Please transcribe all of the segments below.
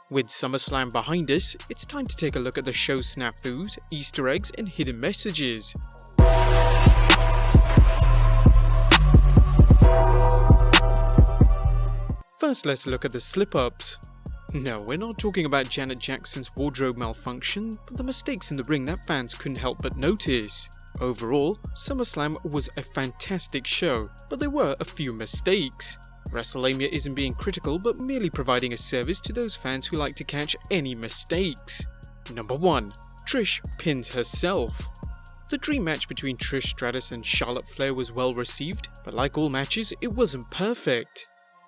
With SummerSlam behind us, it's time to take a look at the show's snafus, Easter eggs and hidden messages. First, let's look at the slip-ups. No, we're not talking about Janet Jackson's wardrobe malfunction, but the mistakes in the ring that fans couldn't help but notice. Overall, SummerSlam was a fantastic show, but there were a few mistakes. WrestleLamia isn't being critical, but merely providing a service to those fans who like to catch any mistakes. Number 1. Trish pins herself. The dream match between Trish Stratus and Charlotte Flair was well received, but like all matches, it wasn't perfect.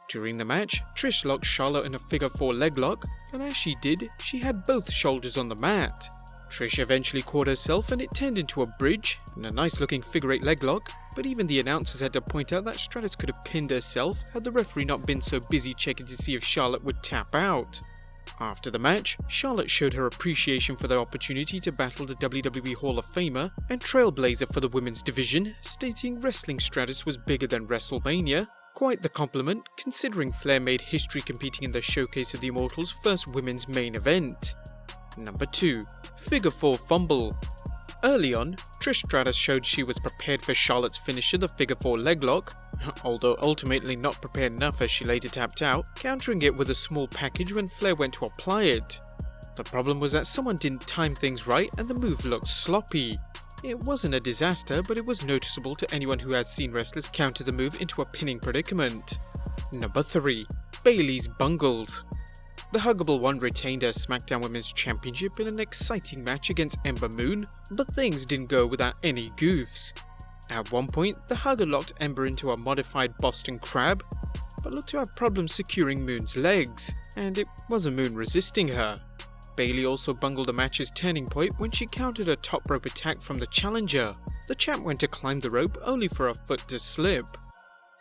During the match, Trish locked Charlotte in a figure 4 leg lock, and as she did, she had both shoulders on the mat. Trish eventually caught herself and it turned into a bridge and a nice looking figure 8 leg lock, but even the announcers had to point out that Stratus could have pinned herself had the referee not been so busy checking to see if Charlotte would tap out. After the match, Charlotte showed her appreciation for the opportunity to battle the WWE Hall of Famer and trailblazer for the women's division, stating wrestling Stratus was bigger than WrestleMania. Quite the compliment, considering Flair made history competing in the Showcase of the Immortals' first women's main event. Number 2. Figure 4 fumble. Early on, Trish Stratus showed she was prepared for Charlotte's finisher, the figure 4 leg lock, although ultimately not prepared enough as she later tapped out, countering it with a small package when Flair went to apply it. The problem was that someone didn't time things right and the move looked sloppy. It wasn't a disaster, but it was noticeable to anyone who has seen wrestlers counter the move into a pinning predicament. Number 3. Bayley's Bungles. The Huggable One retained her SmackDown Women's Championship in an exciting match against Ember Moon, but things didn't go without any goofs. At one point, the Hugger locked Ember into a modified Boston Crab, but looked to have problems securing Moon's legs, and it wasn't Moon resisting her. Bayley also bungled the match's turning point when she countered a top rope attack from the challenger. The champ went to climb the rope only for a foot to slip.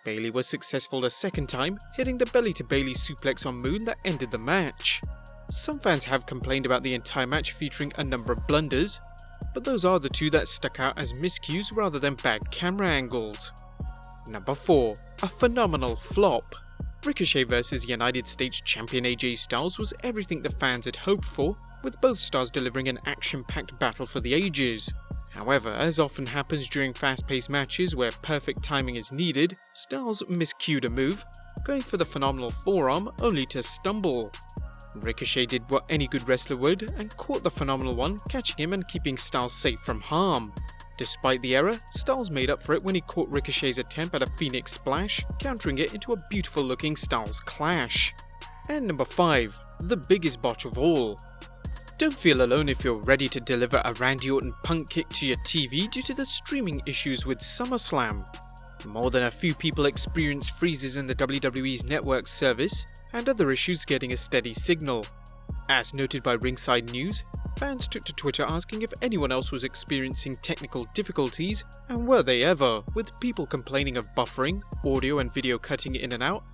Bayley was successful the second time, hitting the belly to Bayley suplex on Moon that ended the match. Some fans have complained about the entire match featuring a number of blunders, but those are the two that stuck out as miscues rather than bad camera angles. Number 4. A phenomenal flop. Ricochet vs United States Champion AJ Styles was everything the fans had hoped for, with both stars delivering an action-packed battle for the ages. However, as often happens during fast-paced matches where perfect timing is needed, Styles miscued a move, going for the phenomenal forearm only to stumble. Ricochet did what any good wrestler would and caught the phenomenal one, catching him and keeping Styles safe from harm. Despite the error, Styles made up for it when he caught Ricochet's attempt at a Phoenix Splash, countering it into a beautiful looking Styles Clash. And number 5, the biggest botch of all. Don't feel alone if you're ready to deliver a Randy Orton punk kick to your TV due to the streaming issues with SummerSlam. More than a few people experienced freezes in the WWE's network service, and other issues getting a steady signal. As noted by Ringside News, fans took to Twitter asking if anyone else was experiencing technical difficulties, and were they ever, with people complaining of buffering, audio and video cutting in and out,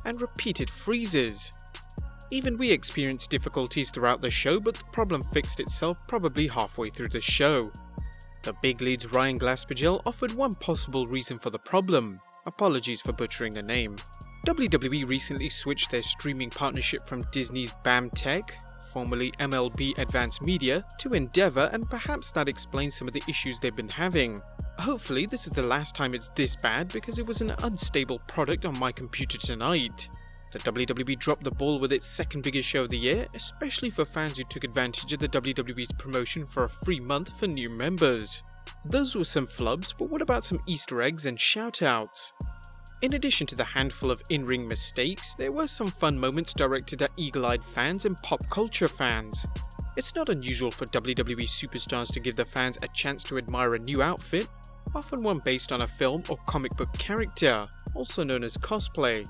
and repeated freezes. Even we experienced difficulties throughout the show, but the problem fixed itself probably halfway through the show. The Big Lead's Ryan Glaspergel offered one possible reason for the problem. Apologies for butchering the name. WWE recently switched their streaming partnership from Disney's BAM Tech, formerly MLB Advanced Media, to Endeavor, and perhaps that explains some of the issues they've been having. Hopefully this is the last time it's this bad, because it was an unstable product on my computer tonight. The WWE dropped the ball with its second biggest show of the year, especially for fans who took advantage of the WWE's promotion for a free month for new members. Those were some flubs, but what about some Easter eggs and shoutouts? In addition to the handful of in-ring mistakes, there were some fun moments directed at eagle-eyed fans and pop culture fans. It's not unusual for WWE superstars to give their fans a chance to admire a new outfit, often one based on a film or comic book character, also known as cosplay.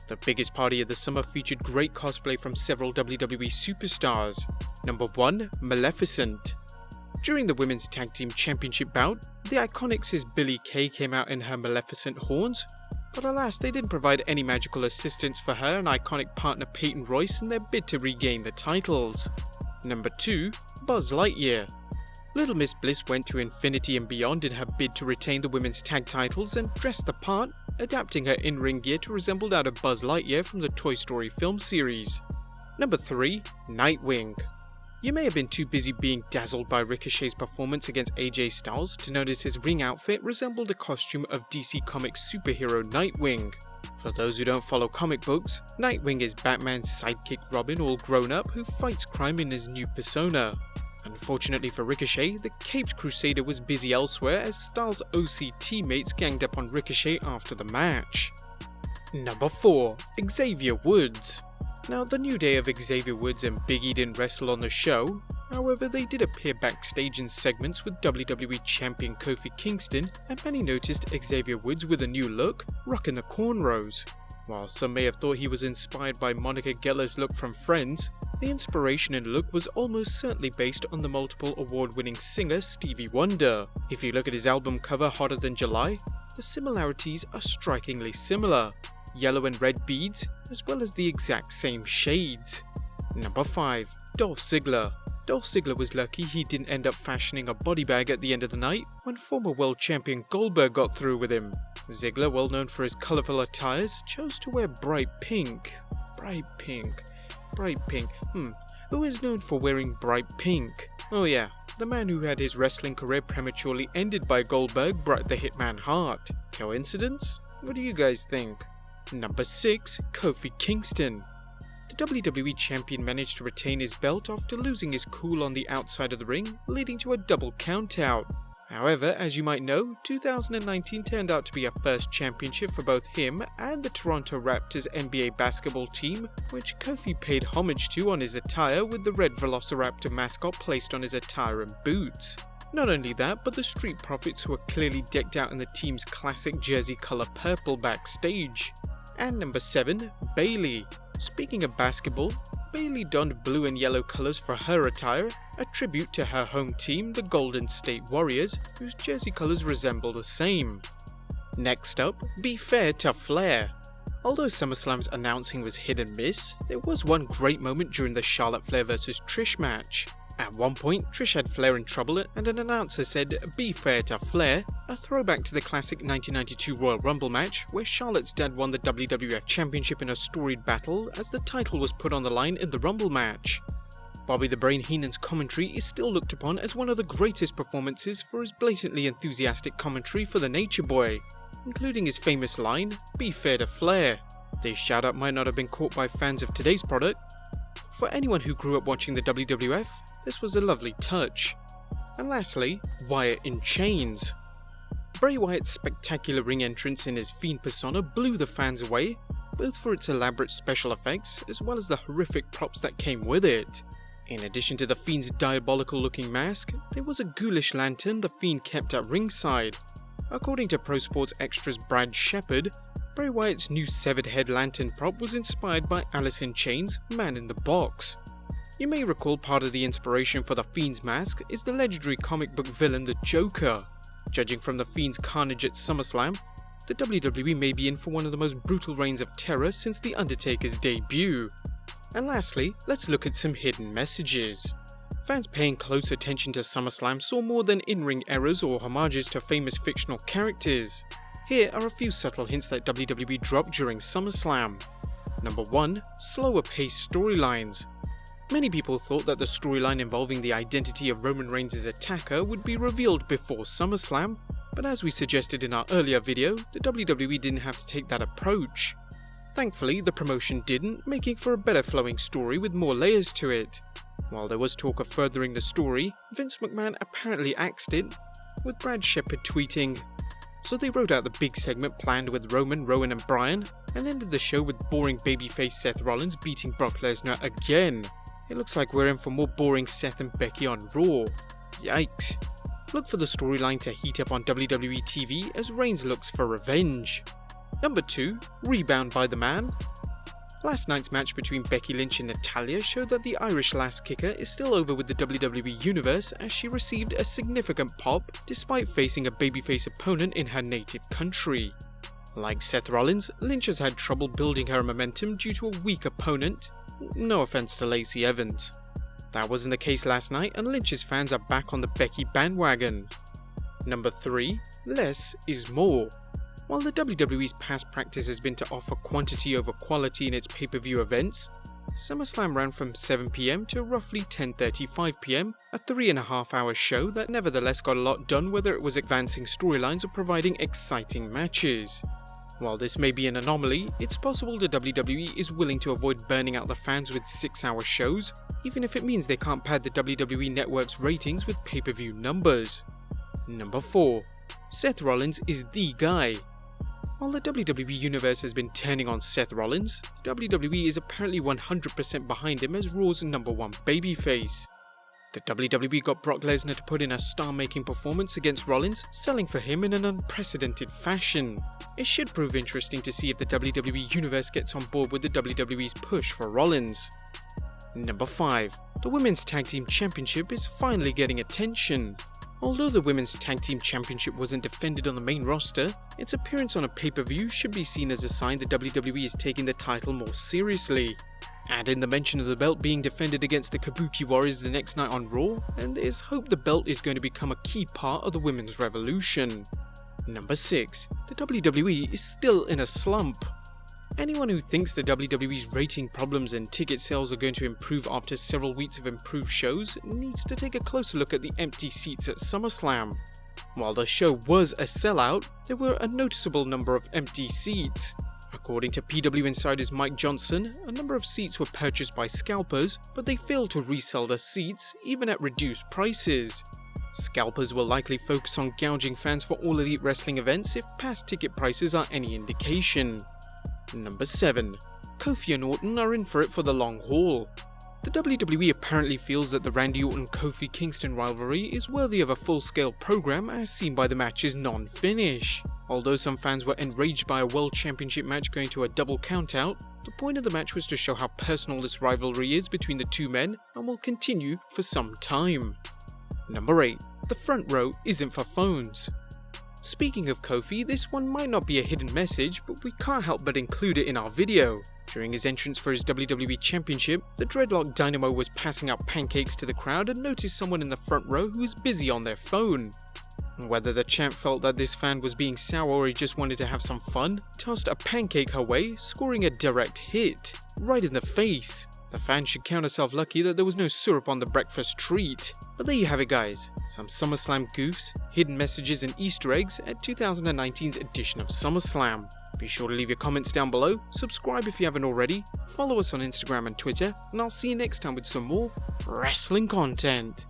The biggest party of the summer featured great cosplay from several WWE superstars. Number 1. Maleficent. During the Women's Tag Team Championship bout, the Iconics' Billie Kay came out in her Maleficent horns, but alas, they didn't provide any magical assistance for her and iconic partner Peyton Royce in their bid to regain the titles. Number 2. Buzz Lightyear. Little Miss Bliss went to infinity and beyond in her bid to retain the women's tag titles and dressed the part, adapting her in-ring gear to resemble that of Buzz Lightyear from the Toy Story film series. Number 3. Nightwing. You may have been too busy being dazzled by Ricochet's performance against AJ Styles to notice his ring outfit resembled a costume of DC Comics superhero Nightwing. For those who don't follow comic books, Nightwing is Batman's sidekick Robin all grown up who fights crime in his new persona. Unfortunately for Ricochet, the Caped Crusader was busy elsewhere as Styles' OC teammates ganged up on Ricochet after the match. Number 4. Xavier Woods. Now, the New Day of Xavier Woods and Big E didn't wrestle on the show, however they did appear backstage in segments with WWE Champion Kofi Kingston, and many noticed Xavier Woods with a new look, rocking the cornrows. While some may have thought he was inspired by Monica Geller's look from Friends, the inspiration and look was almost certainly based on the multiple award-winning singer Stevie Wonder. If you look at his album cover Hotter Than July, the similarities are strikingly similar. Yellow and red beads, as well as the exact same shades. Number 5. Dolph Ziggler. Dolph Ziggler was lucky he didn't end up fashioning a body bag at the end of the night when former world champion Goldberg got through with him. Ziggler, well known for his colourful attires, chose to wear bright pink. Bright pink. Who is known for wearing bright pink? Oh yeah, the man who had his wrestling career prematurely ended by Goldberg, Bret the Hitman Hart. Coincidence? What do you guys think? Number 6. Kofi Kingston. The WWE Champion managed to retain his belt after losing his cool on the outside of the ring, leading to a double countout. However, as you might know, 2019 turned out to be a first championship for both him and the Toronto Raptors NBA basketball team, which Kofi paid homage to on his attire with the red Velociraptor mascot placed on his attire and boots. Not only that, but the Street Profits were clearly decked out in the team's classic jersey colour purple backstage. And number 7, Bayley. Speaking of basketball, Bayley donned blue and yellow colours for her attire, a tribute to her home team, the Golden State Warriors, whose jersey colours resemble the same. Next up, Be Fair to Flair. Although SummerSlam's announcing was hit and miss, there was one great moment during the Charlotte Flair vs Trish match. At one point, Trish had Flair in trouble and an announcer said, "Be fair to Flair," a throwback to the classic 1992 Royal Rumble match where Charlotte's dad won the WWF Championship in a storied battle as the title was put on the line in the Rumble match. Bobby the Brain Heenan's commentary is still looked upon as one of the greatest performances for his blatantly enthusiastic commentary for the Nature Boy, including his famous line, "Be fair to Flair." This shout out might not have been caught by fans of today's product. For anyone who grew up watching the WWF, this was a lovely touch. And lastly, Wyatt in chains. Bray Wyatt's spectacular ring entrance in his Fiend persona blew the fans away, both for its elaborate special effects as well as the horrific props that came with it. In addition to the Fiend's diabolical looking mask, there was a ghoulish lantern the Fiend kept at ringside. According to Pro Sports Extra's Brad Shepard, Bray Wyatt's new severed head lantern prop was inspired by Alice in Chains' Man in the Box. You may recall part of the inspiration for the Fiend's mask is the legendary comic book villain the Joker. Judging from the Fiend's carnage at SummerSlam, the WWE may be in for one of the most brutal reigns of terror since The Undertaker's debut. And lastly, let's look at some hidden messages. Fans paying close attention to SummerSlam saw more than in-ring errors or homages to famous fictional characters. Here are a few subtle hints that WWE dropped during SummerSlam. Number 1. Slower paced storylines. Many people thought that the storyline involving the identity of Roman Reigns' attacker would be revealed before SummerSlam, but as we suggested in our earlier video, the WWE didn't have to take that approach. Thankfully, the promotion didn't, making for a better flowing story with more layers to it. While there was talk of furthering the story, Vince McMahon apparently axed it, with Brad Shepard tweeting, "So they wrote out the big segment planned with Roman, Rowan and Bryan, and ended the show with boring babyface Seth Rollins beating Brock Lesnar again. It looks like we're in for more boring Seth and Becky on Raw. Yikes. Look for the storyline to heat up on WWE TV as Reigns looks for revenge." Number 2. Rebound by the Man. Last night's match between Becky Lynch and Natalya showed that the Irish Lass Kicker is still over with the WWE Universe as she received a significant pop despite facing a babyface opponent in her native country. Like Seth Rollins, Lynch has had trouble building her momentum due to a weak opponent. No offense to Lacey Evans. That wasn't the case last night and Lynch's fans are back on the Becky bandwagon. Number 3. Less is more. While the WWE's past practice has been to offer quantity over quality in its pay-per-view events, SummerSlam ran from 7 PM to roughly 10:35 PM, a 3.5-hour show that nevertheless got a lot done, whether it was advancing storylines or providing exciting matches. While this may be an anomaly, it's possible the WWE is willing to avoid burning out the fans with 6-hour shows, even if it means they can't pad the WWE Network's ratings with pay-per-view numbers. Number 4. Seth Rollins is the guy. While the WWE Universe has been turning on Seth Rollins, WWE is apparently 100% behind him as Raw's #1 babyface. The WWE got Brock Lesnar to put in a star-making performance against Rollins, selling for him in an unprecedented fashion. It should prove interesting to see if the WWE Universe gets on board with the WWE's push for Rollins. Number 5. The Women's Tag Team Championship is finally getting attention. Although the Women's Tag Team Championship wasn't defended on the main roster, its appearance on a pay-per-view should be seen as a sign that WWE is taking the title more seriously. Add in the mention of the belt being defended against the Kabuki Warriors the next night on Raw, and there's hope the belt is going to become a key part of the women's revolution. Number 6. The WWE is still in a slump. Anyone who thinks the WWE's rating problems and ticket sales are going to improve after several weeks of improved shows needs to take a closer look at the empty seats at SummerSlam. While the show was a sellout, there were a noticeable number of empty seats. According to PW Insider's Mike Johnson, a number of seats were purchased by scalpers, but they failed to resell the seats, even at reduced prices. Scalpers will likely focus on gouging fans for All Elite Wrestling events if past ticket prices are any indication. Number 7. Kofi and Orton are in for it for the long haul. The WWE apparently feels that the Randy Orton-Kofi Kingston rivalry is worthy of a full-scale program as seen by the match's non-finish. Although some fans were enraged by a World Championship match going to a double countout, the point of the match was to show how personal this rivalry is between the two men and will continue for some time. Number 8. The front row isn't for phones. Speaking of Kofi, this one might not be a hidden message, but we can't help but include it in our video. During his entrance for his WWE Championship, the Dreadlock Dynamo was passing out pancakes to the crowd and noticed someone in the front row who was busy on their phone. Whether the champ felt that this fan was being sour or he just wanted to have some fun, tossed a pancake her way, scoring a direct hit, right in the face. The fan should count herself lucky that there was no syrup on the breakfast treat. But there you have it guys, some SummerSlam goofs, hidden messages and Easter eggs at 2019's edition of SummerSlam. Be sure to leave your comments down below, subscribe if you haven't already, follow us on Instagram and Twitter, and I'll see you next time with some more wrestling content.